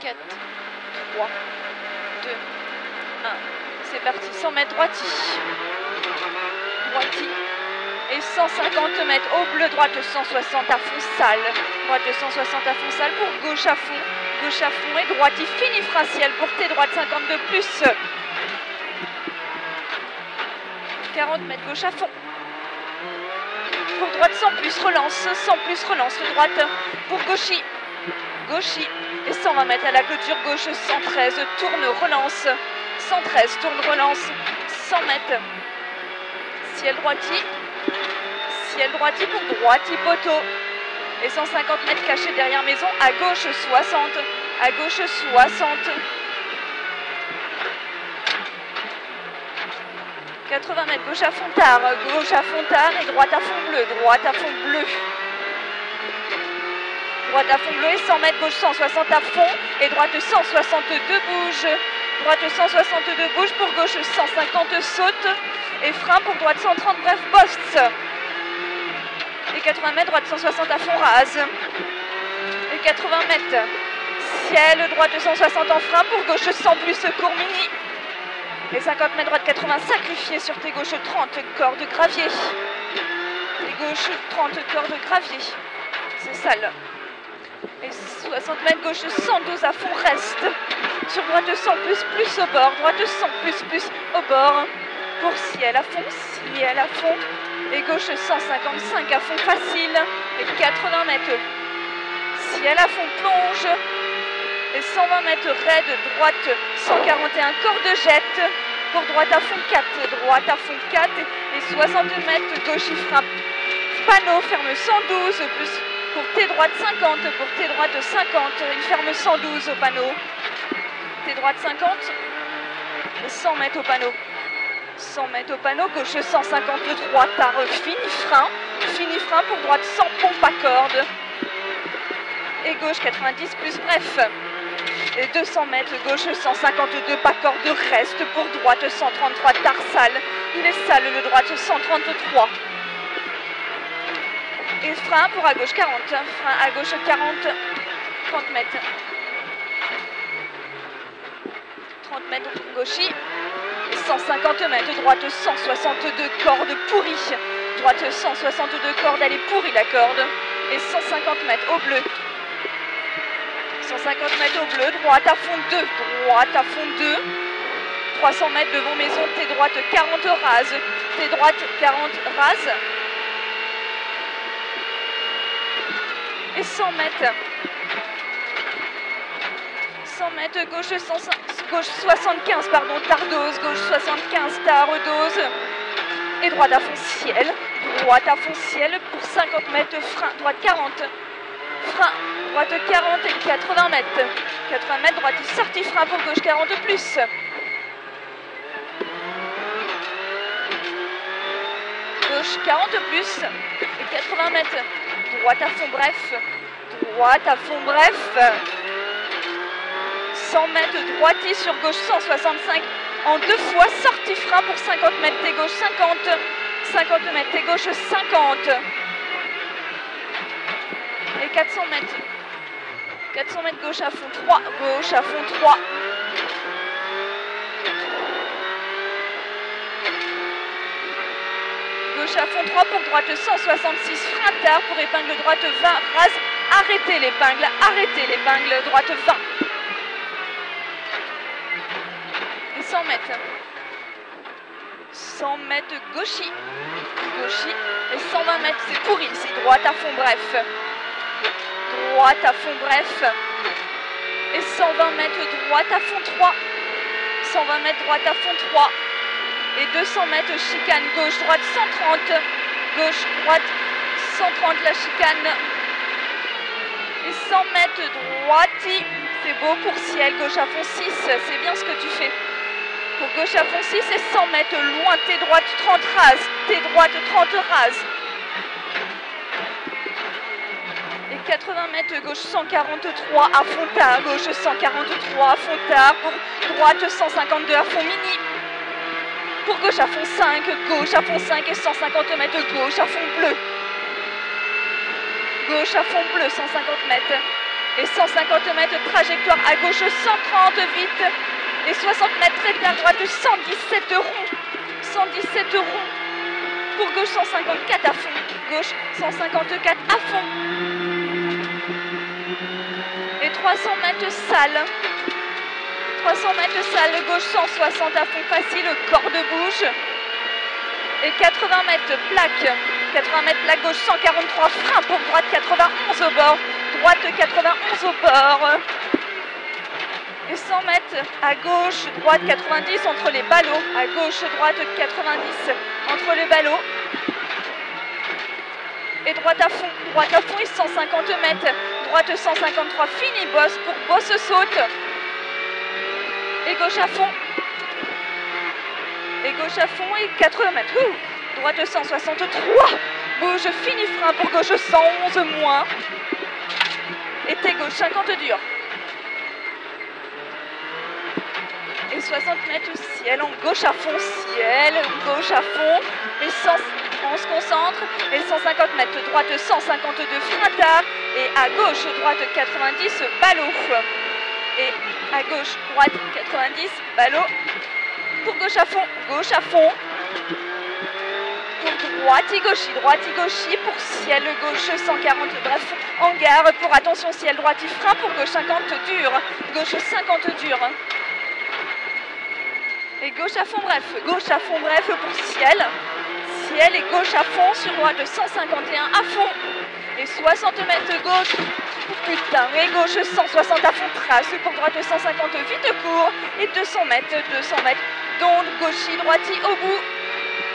4, 3, 2, 1. C'est parti, 100 mètres droiti. Droiti. Et 150 mètres au bleu, droite 160 à fond salle. Droite 160 à fond salle pour gauche à fond. Gauche à fond et droite. Il finit frein ciel pour tes droite 52 plus. 40 mètres gauche à fond. Pour droite 100 plus, relance. 100 plus, relance. Droite pour gauchis. Gauchis. Et 120 mètres à la clôture gauche. 113, tourne, relance. 113, tourne, relance. 100 mètres. Ciel droiti. Ciel droiti pour droiti, poteau. Et 150 mètres cachés derrière maison. À gauche 60. À gauche 60. 80 mètres gauche à fond tard. Gauche à fond tard et droite à fond bleu. Droite à fond bleu. Droite à fond bleu et 100 mètres gauche 160 à fond. Et droite 162 bouge. Droite 162 bouge pour gauche 150 saute. Et frein pour droite 130 bref bosse. Et 80 mètres droite 160 à fond rase. Et 80 mètres. Ciel droite 160 en frein pour gauche 100 plus court mini. Et 50 mètres droite 80 sacrifié sur tes gauches 30 cordes gravier. Tes gauches 30 cordes gravier. C'est sale. Et 60 mètres gauche 112 à fond reste. Sur droite 100 plus au bord. Droite 100 plus au bord. Pour ciel à fond, ciel à fond. Et gauche 155 à fond facile. Et 80 mètres. Ciel à fond plonge. Et 120 mètres raide, droite 141 corde jette. Pour droite à fond 4. Droite à fond 4. Et 60 mètres gauche il frappe. Panneau ferme 112 plus. Pour tes droites 50, pour tes droites 50, il ferme 112 au panneau. Tes droites 50 et 100 mètres au panneau. 100 mètres au panneau, gauche 153, tard, fini frein pour droite 100 pompe à corde. Et gauche 90 plus bref. Et 200 mètres, gauche 152, pas corde, reste pour droite 133, tard sale. Il est sale, le droite 133. Et frein pour à gauche 40, frein à gauche 40, 30 mètres. 30 mètres gauchis, 150 mètres, droite 162 cordes pourries. Droite 162 cordes, elle est pourrie la corde. Et 150 mètres au bleu. 150 mètres au bleu, droite à fond 2, droite à fond 2. 300 mètres devant maison, tes droites 40 rases. Tes droites 40 rases. Et 100 mètres. 100 mètres, gauche 75, pardon, tardose, gauche 75, tardose. Et droite à fond ciel. Droite à fond ciel pour 50 mètres, frein, droite 40. Frein, droite 40 et 80 mètres. 80 mètres, droite sortie, frein pour gauche 40 plus. Gauche 40 plus et 80 mètres. Droite à fond bref. Droite à fond bref. 100 mètres droitier sur gauche 165. En deux fois sortie frein pour 50 mètres. T'es gauche 50. 50 mètres. T'es gauche 50. Et 400 mètres. 400 mètres gauche à fond 3. Gauche à fond 3. Gauche à fond 3 pour droite 166, frein tard pour épingle droite 20, rase, arrêtez l'épingle, droite 20. Et 100 mètres. 100 mètres gauchis, gauchis, et 120 mètres, c'est pourri, c'est droite à fond bref. Droite à fond bref. Et 120 mètres droite à fond 3. 120 mètres droite à fond 3. Et 200 mètres chicane gauche, droite 130, gauche, droite 130 la chicane. Et 100 mètres droite, c'est beau pour ciel, gauche à fond 6, c'est bien ce que tu fais. Pour gauche à fond 6 et 100 mètres loin, tes droites 30 rases, tes droites 30 rases. Et 80 mètres gauche 143 à fond tard, gauche 143 à fond tard, pour droite 152 à fond mini. Pour gauche à fond 5 et 150 mètres, gauche à fond bleu. Gauche à fond bleu, 150 mètres. Et 150 mètres trajectoire à gauche 130 vite. Et 60 mètres traité à droite 117 ronds. 117 ronds. Pour gauche 154 à fond. Gauche 154 à fond. Et 300 mètres salle. 300 mètres salle, gauche 160 à fond facile, corde bouge. Et 80 mètres plaque. 80 mètres plaque gauche 143, frein pour droite 91 au bord. Droite 91 au bord. Et 100 mètres à gauche, droite 90 entre les ballots. À gauche, droite 90 entre les ballots. Et droite à fond et 150 mètres. Droite 153, fini bosse pour bosse saute. Et gauche à fond. Et gauche à fond et 80 mètres. Droite 163. Bouge, fini frein pour gauche 111 moins. Et t'es gauche 50 dur. Et 60 mètres ciel en gauche à fond, ciel, gauche à fond. Et 100, on se concentre. Et 150 mètres droite 152 frein tard. Et à gauche droite 90 ballot. Et à gauche droite 90 ballot. Pour gauche à fond, gauche à fond. Pour droite et gauche pour ciel gauche 140, bref, en gare pour attention ciel droite et frein pour gauche 50 dur, gauche 50 dur. Et gauche à fond bref pour ciel, ciel et gauche à fond sur droite 151 à fond. Et 60 mètres gauche, putain, et gauche 160 à fond trace pour droite 150 vite court. Et 200 mètres, d'onde gauche droite au bout.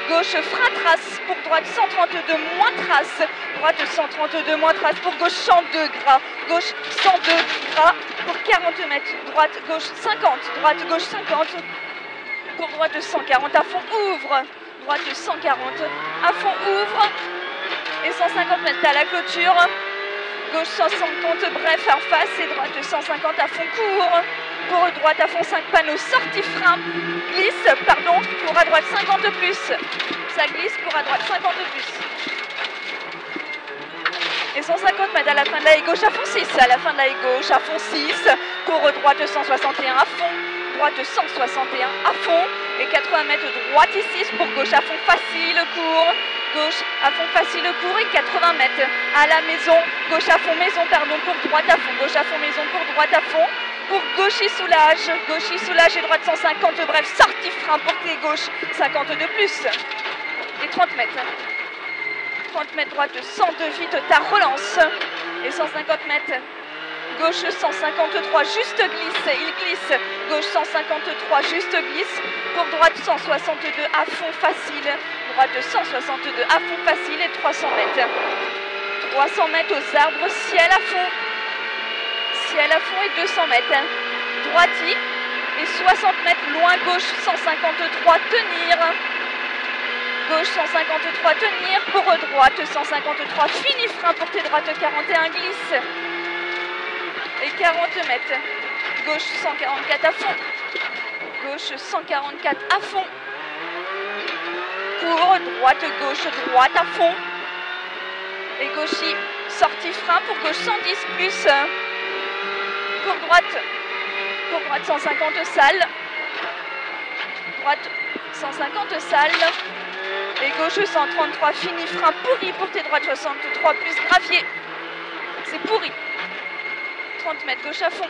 Gauche frein trace pour droite 132 moins trace. Droite 132 moins trace pour gauche 102 gras. Gauche 102 gras pour 40 mètres. Droite gauche 50. Droite gauche 50. Pour droite 140 à fond ouvre. Droite 140 à fond ouvre. Et 150 mètres à la clôture. Gauche 150 bref en face et droite 150 à fond court. Pour droite à fond 5 panneaux, sortie frein, glisse, pardon, pour à droite 50 plus. Ça glisse pour à droite 50 plus. Et 150 mètres à la fin de la haie gauche à fond 6. À la fin de la haie gauche à fond 6. Pour droite 161 à fond. Droite 161 à fond. Et 80 mètres droite et 6 pour gauche à fond facile, court. Gauche à fond facile, court et 80 mètres à la maison. Gauche à fond maison, pardon, pour droite à fond. Gauche à fond maison pour droite à fond. Pour gauche et soulage et droite 150, bref, sortie frein pour tes gauche, 50 de plus. Et 30 mètres. 30 mètres droite, 102 vite, ta relance. Et 150 mètres. Gauche 153, juste glisse, il glisse. Gauche 153, juste glisse. Pour droite 162 à fond facile. Droite 162 à fond facile et 300 mètres. 300 mètres aux arbres, ciel à fond. Ciel à fond et 200 mètres. Droiti et 60 mètres loin gauche 153 tenir. Gauche 153 tenir pour droite 153 fini frein pour tes droites 41 glisse. Et 40 mètres. Gauche 144 à fond. Gauche 144 à fond. Pour droite à fond. Et gauche sortie frein pour gauche 110 plus. Pour droite 150 salle. Droite 150 salle. Et gauche 133 fini frein pourri pour tes droites 63 plus gravier. C'est pourri. 30 mètres gauche à fond.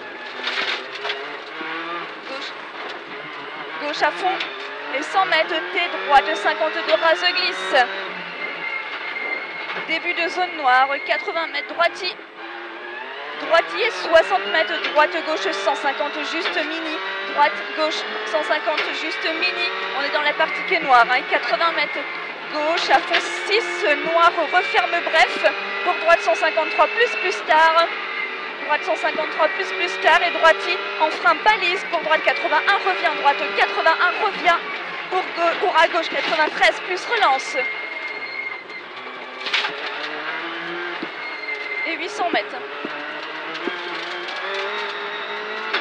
Gauche à fond. Et 100 mètres tes droite 52 rase glisse. Début de zone noire, 80 mètres droiti. Droiti et 60 mètres, droite gauche 150 juste mini, droite gauche 150 juste mini, on est dans la partie qui est noire, hein, 80 mètres gauche à fond 6, noir referme bref, pour droite 153 plus tard, droite 153 plus tard et droiti en frein balise, pour droite 81 revient, droite 81 revient, pour à gauche 93 plus relance. Et 800 mètres.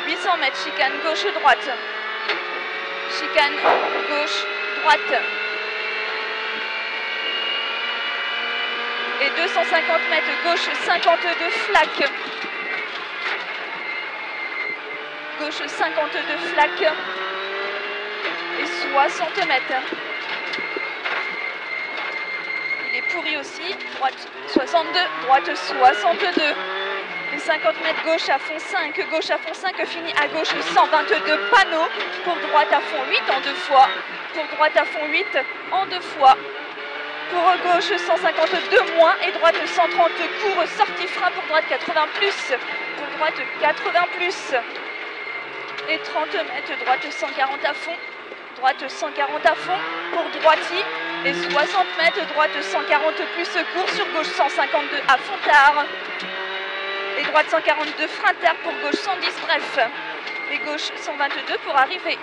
800 mètres, chicane gauche-droite. Chicane gauche-droite. Et 250 mètres gauche, 52 flaques. Gauche 52 flaques et 60 mètres. Il est pourri aussi. Droite 62, droite 62. Les 50 mètres gauche à fond 5, gauche à fond 5 finit à gauche 122 panneaux. Pour droite à fond 8 en 2 fois. Pour droite à fond 8 en 2 fois. Pour gauche 152 moins et droite 130 court, sortie frein pour droite 80 plus, pour droite 80 plus et 30 mètres, droite 140 à fond, droite 140 à fond pour droitie et 60 mètres, droite 140 plus court sur gauche 152 à fond tard et droite 142 frein tard pour gauche 110 bref et gauche 122 pour arriver.